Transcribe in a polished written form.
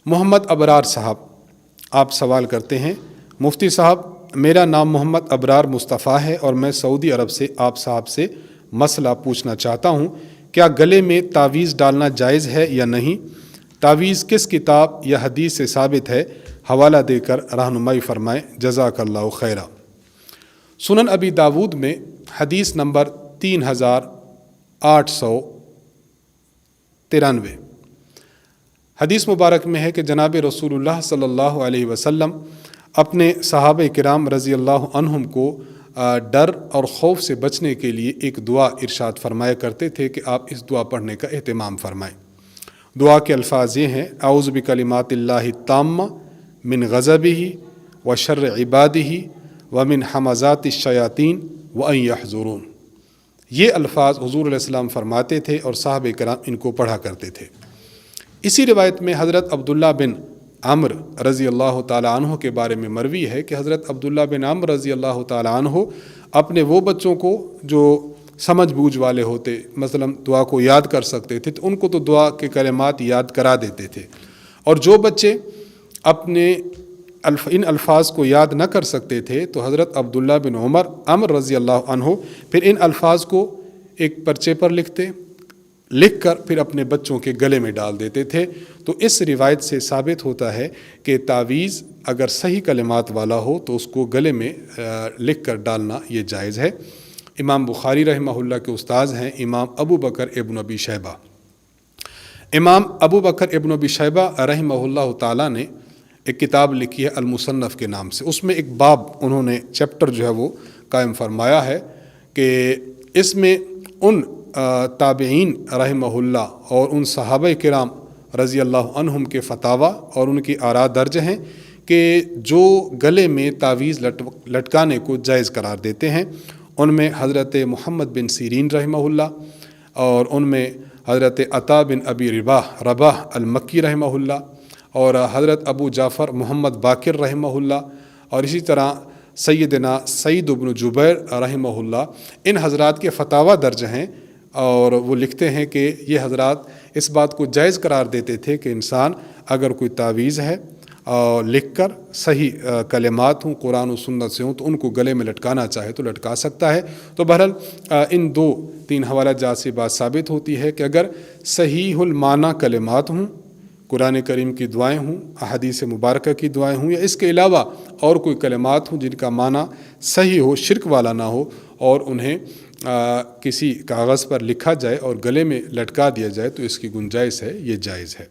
محمد ابرار صاحب آپ سوال کرتے ہیں، مفتی صاحب میرا نام محمد ابرار مصطفیٰ ہے اور میں سعودی عرب سے آپ صاحب سے مسئلہ پوچھنا چاہتا ہوں، کیا گلے میں تعویذ ڈالنا جائز ہے یا نہیں؟ تعویذ کس کتاب یا حدیث سے ثابت ہے؟ حوالہ دے کر رہنمائی فرمائیں، جزاک اللہ خیرہ۔ سنن ابی داود میں حدیث نمبر 3893 حدیث مبارک میں ہے کہ جناب رسول اللہ صلی اللہ علیہ وسلم اپنے صحابہ کرام رضی اللہ عنہم کو ڈر اور خوف سے بچنے کے لیے ایک دعا ارشاد فرمایا کرتے تھے کہ آپ اس دعا پڑھنے کا اہتمام فرمائیں۔ دعا کے الفاظ یہ ہیں، اعوذ بکلمات اللہ التامہ من غضبہ وشر عبادہ ومن حمزات الشیاطین وان یحضرون۔ یہ الفاظ حضور علیہ السلام فرماتے تھے اور صحابہ کرام ان کو پڑھا کرتے تھے۔ اسی روایت میں حضرت عبداللہ بن عمرو رضی اللہ تعالیٰ عنہ کے بارے میں مروی ہے کہ حضرت عبداللہ بن عمرو رضی اللہ تعالیٰ عنہ اپنے وہ بچوں کو جو سمجھ بوجھ والے ہوتے، مثلا دعا کو یاد کر سکتے تھے، تو ان کو تو دعا کے کلمات یاد کرا دیتے تھے، اور جو بچے اپنے ان الفاظ کو یاد نہ کر سکتے تھے تو حضرت عبداللہ بن عمرو رضی اللہ عنہ پھر ان الفاظ کو ایک پرچے پر لکھ کر پھر اپنے بچوں کے گلے میں ڈال دیتے تھے۔ تو اس روایت سے ثابت ہوتا ہے کہ تعویذ اگر صحیح کلمات والا ہو تو اس کو گلے میں لکھ کر ڈالنا یہ جائز ہے۔ امام بخاری رحمہ اللہ کے استاذ ہیں امام ابو بکر ابن ابی شیبہ۔ امام ابو بکر ابن ابی شیبہ رحمہ اللہ تعالیٰ نے ایک کتاب لکھی ہے المصنف کے نام سے، اس میں ایک باب انہوں نے چیپٹر جو ہے وہ قائم فرمایا ہے کہ اس میں ان تابعین رحمہ اللہ اور ان صحابہ کرام رضی اللہ عنہم کے فتاویٰ اور ان کی آراء درج ہیں کہ جو گلے میں تعویذ لٹکانے کو جائز قرار دیتے ہیں، ان میں حضرت محمد بن سیرین رحمہ اللہ، اور ان میں حضرت عطا بن ابی رباح المکی رحمہ اللہ، اور حضرت ابو جعفر محمد باقر رحمہ اللہ، اور اسی طرح سیدنا سعید بن جبیر رحمہ اللہ، ان حضرات کے فتاویٰ درج ہیں، اور وہ لکھتے ہیں کہ یہ حضرات اس بات کو جائز قرار دیتے تھے کہ انسان اگر کوئی تعویذ ہے لکھ کر صحیح کلمات ہوں قرآن و سنت سے ہوں تو ان کو گلے میں لٹکانا چاہے تو لٹکا سکتا ہے۔ تو بہرحال ان 2-3 حوالہ جات سے بات ثابت ہوتی ہے کہ اگر صحیح المعنی کلمات ہوں، قرآن کریم کی دعائیں ہوں، احادیث مبارکہ کی دعائیں ہوں، یا اس کے علاوہ اور کوئی کلمات ہوں جن کا معنی صحیح ہو، شرک والا نہ ہو، اور انہیں کسی کاغذ پر لکھا جائے اور گلے میں لٹکا دیا جائے تو اس کی گنجائش ہے، یہ جائز ہے۔